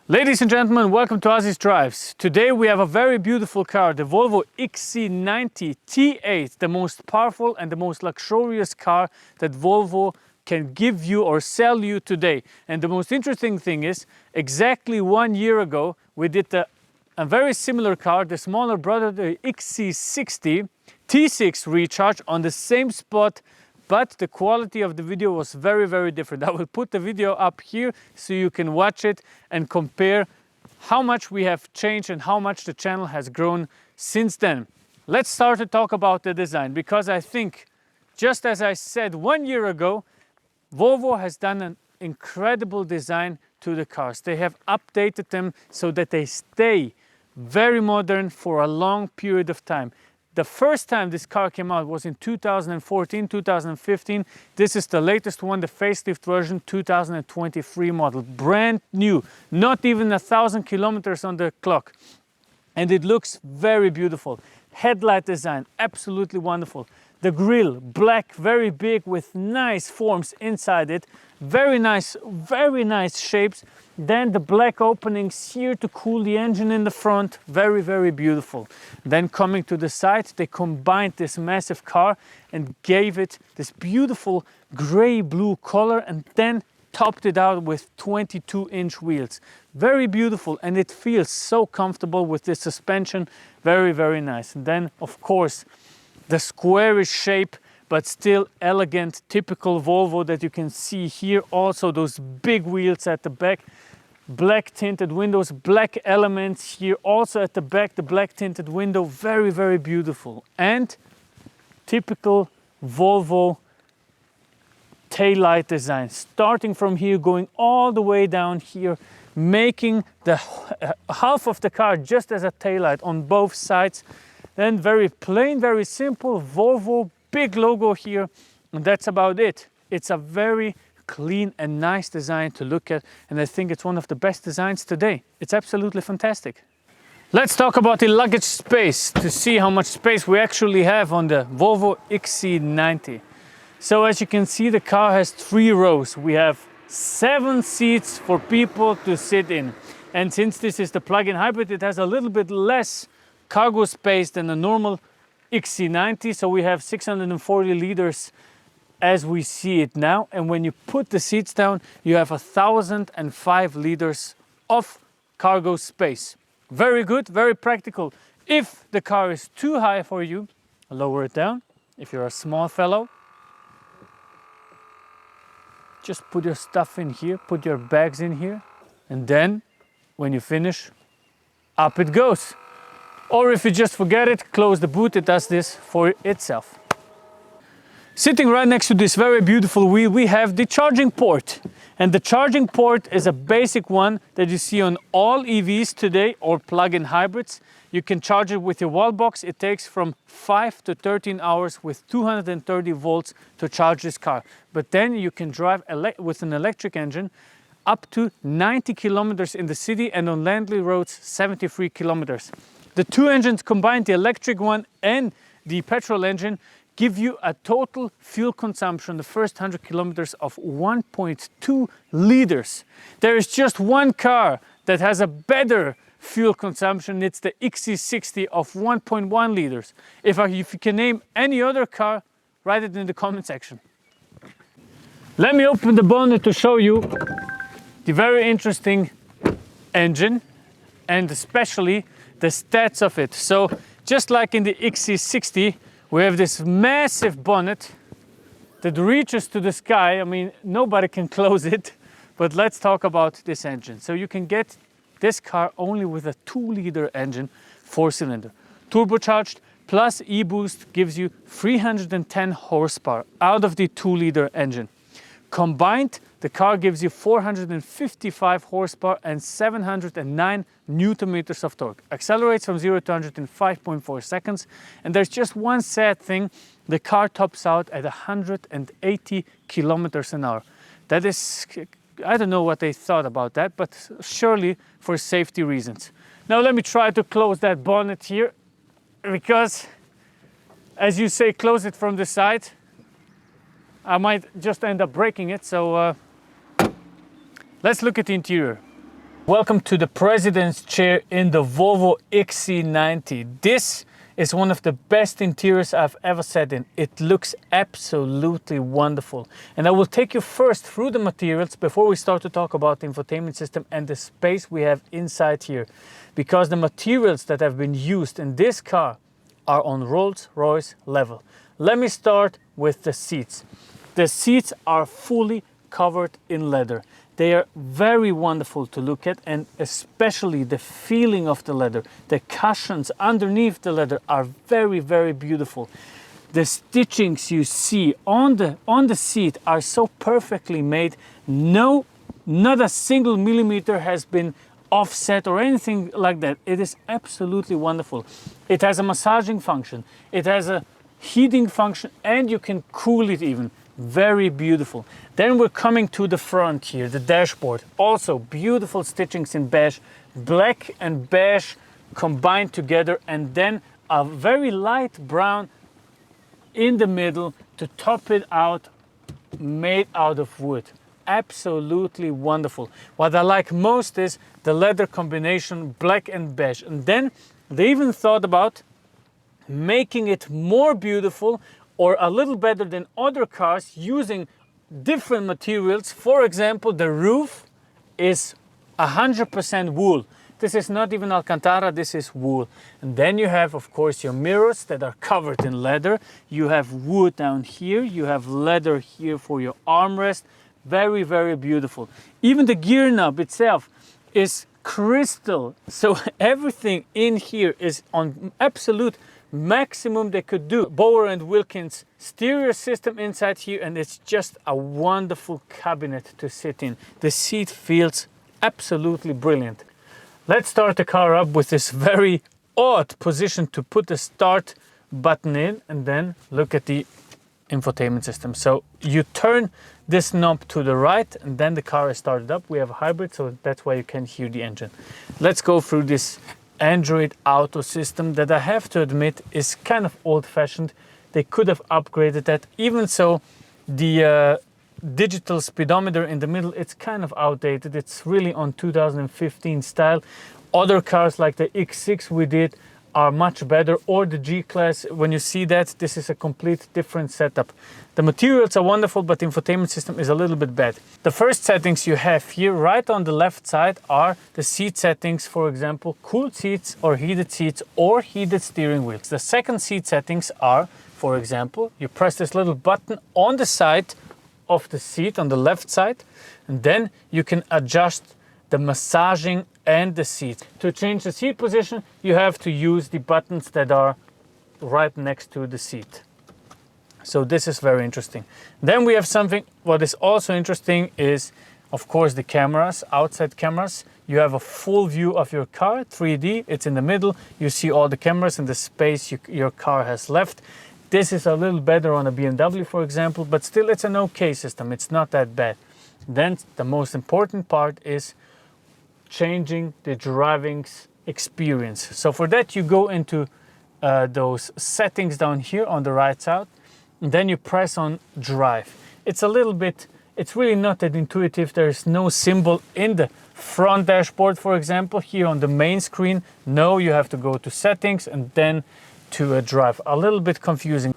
Ladies and gentlemen, welcome to AzizDrives. Today we have a very beautiful car, the Volvo XC90 T8, the most powerful and the most luxurious car that Volvo can give you or sell you today. And the most interesting thing is, exactly 1 year ago, we did a very similar car, the smaller brother, the XC60 T6 recharge on the same spot, but the quality of the video was very different. I will put the video up here so you can watch it and compare how much we have changed and how much the channel has grown since then. Let's start to talk about the design, because I think, just as I said 1 year ago, Volvo has done an incredible design to the cars. They have updated them so that they stay very modern for a long period of time. The first time this car came out was in 2014, 2015. This is the latest one, the facelift version, 2023 model. Brand new, not even 1,000 kilometers on the clock. And it looks very beautiful. Headlight design, absolutely wonderful. The grille, black, very big with nice forms inside it. Very nice shapes. Then the black openings here to cool the engine in the front. Very beautiful. Then coming to the side, they combined this massive car and gave it this beautiful gray-blue color and then topped it out with 22-inch wheels. Very beautiful, and it feels so comfortable with this suspension. Very nice. And then, of course, the squarish shape, but still elegant, typical Volvo that you can see here. Also those big wheels at the back, black tinted windows, black elements here also at the back, the black tinted window, very beautiful. And typical Volvo taillight design, starting from here, going all the way down here, making the half of the car just as a taillight on both sides. Then very plain, very simple Volvo, big logo here, and that's about it. It's a very clean and nice design to look at, and I think it's one of the best designs today. It's absolutely fantastic. Let's talk about the luggage space to see how much space we actually have on the Volvo XC90. So as you can see, the car has 3 rows. We have 7 seats for people to sit in. And since this is the plug-in hybrid, it has a little bit less cargo space than a normal XC90, so we have 640 liters as we see it now, and when you put the seats down you have 1,005 liters of cargo space. Very good, very practical. If the car is too high for you, lower it down. If you're a small fellow, just put your stuff in here, put your bags in here, and then when you finish, up it goes. Or if you just forget it, close the boot, it does this for itself. Sitting right next to this very beautiful wheel, we have the charging port. And the charging port is a basic one that you see on all EVs today or plug-in hybrids. You can charge it with your wall box. It takes from 5 to 13 hours with 230 volts to charge this car. But then you can drive with an electric engine up to 90 kilometers in the city, and on landly roads 73 kilometers. The 2 engines combined, the electric one and the petrol engine, give you a total fuel consumption the first 100 kilometers of 1.2 liters. There is just one car that has a better fuel consumption. It's the XC60 of 1.1 liters. If you can name any other car, write it in the comment section. Let me open the bonnet to show you the very interesting engine and especially the stats of it. So just like in the XC60, we have this massive bonnet that reaches to the sky. I mean, nobody can close it, but let's talk about this engine. So you can get this car only with a 2-liter engine, 4-cylinder. Turbocharged plus e-boost gives you 310 horsepower out of the 2-liter engine. Combined, the car gives you 455 horsepower and 709 Newton meters of torque. Accelerates from 0 to 100 in 5.4 seconds. And there's just one sad thing. The car tops out at 180 kilometers an hour. That is, I don't know what they thought about that, but surely for safety reasons. Now let me try to close that bonnet here, because as you say, close it from the side. I might just end up breaking it, so let's look at the interior. Welcome to the President's chair in the Volvo XC90. This is one of the best interiors I've ever sat in. It looks absolutely wonderful. And I will take you first through the materials before we start to talk about the infotainment system and the space we have inside here. Because the materials that have been used in this car are on Rolls-Royce level. Let me start with the seats. The seats are fully covered in leather. They are very wonderful to look at, and especially the feeling of the leather. The cushions underneath the leather are very, very beautiful. The stitchings you see on the seat are so perfectly made. Not a single millimeter has been offset or anything like that. It is absolutely wonderful. It has a massaging function. It has a heating function, and you can cool it even. Very beautiful. Then we're coming to the front here, the dashboard. Also beautiful stitchings in beige, black and beige combined together, and then a very light brown in the middle to top it out, made out of wood. Absolutely wonderful. What I like most is the leather combination, black and beige. And then they even thought about making it more beautiful or a little better than other cars using different materials. For example, the roof is 100% wool. This is not even Alcantara, this is wool. And then you have, of course, your mirrors that are covered in leather. You have wood down here. You have leather here for your armrest. Very, very beautiful. Even the gear knob itself is crystal. So everything in here is on absolute maximum they could do. Bower & Wilkins stereo system inside here, and it's just a wonderful cabinet to sit in. The seat feels absolutely brilliant. Let's start the car up with this very odd position to put the start button in, and then look at the infotainment system. So you turn this knob to the right, and then the car is started up. We have a hybrid, so that's why you can hear the engine. Let's go through this Android Auto system that I have to admit is kind of old-fashioned. They could have upgraded that. Even so, the digital speedometer in the middle, it's kind of outdated. It's really on 2015 style. Other cars like the X6 we did are much better, or the G-Class. When you see that, this is a complete different setup. The materials are wonderful, but the infotainment system is a little bit bad. The first settings you have here right on the left side are the seat settings, for example, cooled seats or heated steering wheels. The second seat settings are, for example, you press this little button on the side of the seat, on the left side, and then you can adjust the massaging and the seat. To change the seat position, you have to use the buttons that are right next to the seat. So this is very interesting. Then we have something, what is also interesting is, of course, the cameras, outside cameras. You have a full view of your car, 3D, it's in the middle. You see all the cameras and the space your car has left. This is a little better on a BMW, for example, but still it's an okay system. It's not that bad. Then the most important part is changing the driving experience. So for that, you go into those settings down here on the right side, and then you press on drive. It's really not that intuitive. There is no symbol in the front dashboard, for example, here on the main screen. No, you have to go to settings and then to drive. A little bit confusing.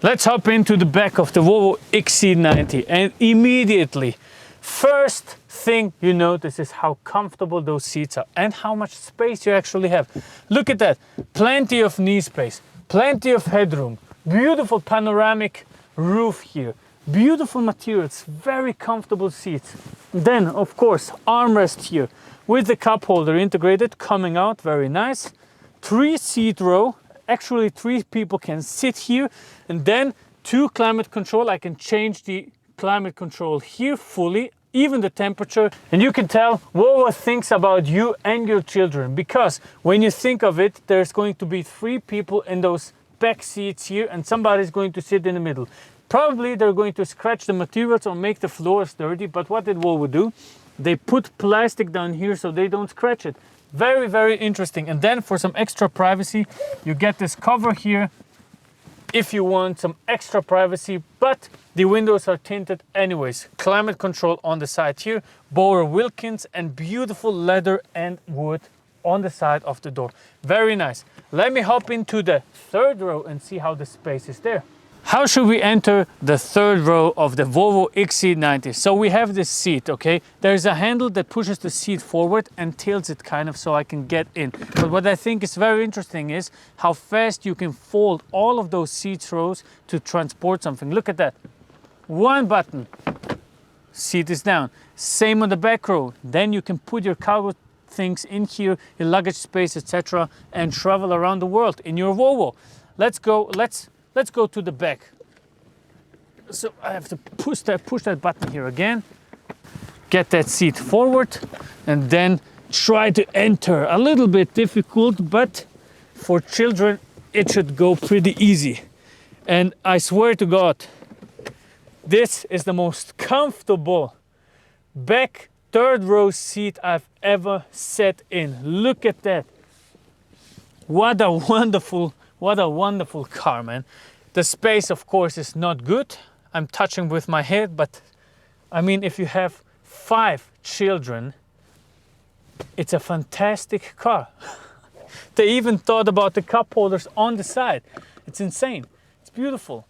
Let's hop into the back of the Volvo XC90, and immediately, first thing you notice is how comfortable those seats are and how much space you actually have. Look at that. Plenty of knee space, plenty of headroom, beautiful panoramic roof here, beautiful materials, very comfortable seats. Then, of course, armrest here with the cup holder integrated, coming out, very nice. 3-seat row, actually 3 people can sit here, and then 2 climate control. I can change the climate control here fully, even the temperature, and you can tell Volvo thinks about you and your children, because when you think of it, there's going to be 3 people in those back seats here, and somebody's going to sit in the middle. Probably they're going to scratch the materials or make the floors dirty, but what did Volvo do? They put plastic down here so they don't scratch it. Very, very interesting. And then for some extra privacy, you get this cover here if you want some extra privacy, but the windows are tinted anyways. Climate control on the side here, Bower Wilkins, and beautiful leather and wood on the side of the door. Very nice. Let me hop into the third row and see how the space is there. How should we enter the third row of the Volvo XC90? So we have this seat, okay? There's a handle that pushes the seat forward and tilts it kind of so I can get in. But what I think is very interesting is how fast you can fold all of those seat rows to transport something. Look at that. One button, seat is down. Same on the back row. Then you can put your cargo things in here, your luggage space, etc., and travel around the world in your Volvo. Let's go to the back. So I have to push that button here again, get that seat forward, and then try to enter. A little bit difficult, but for children it should go pretty easy. And I swear to God, this is the most comfortable back third row seat I've ever sat in. Look at that. What a wonderful car, man. The space, of course, is not good. I'm touching with my head, but I mean, if you have 5 children, it's a fantastic car. They even thought about the cup holders on the side. It's insane. It's beautiful.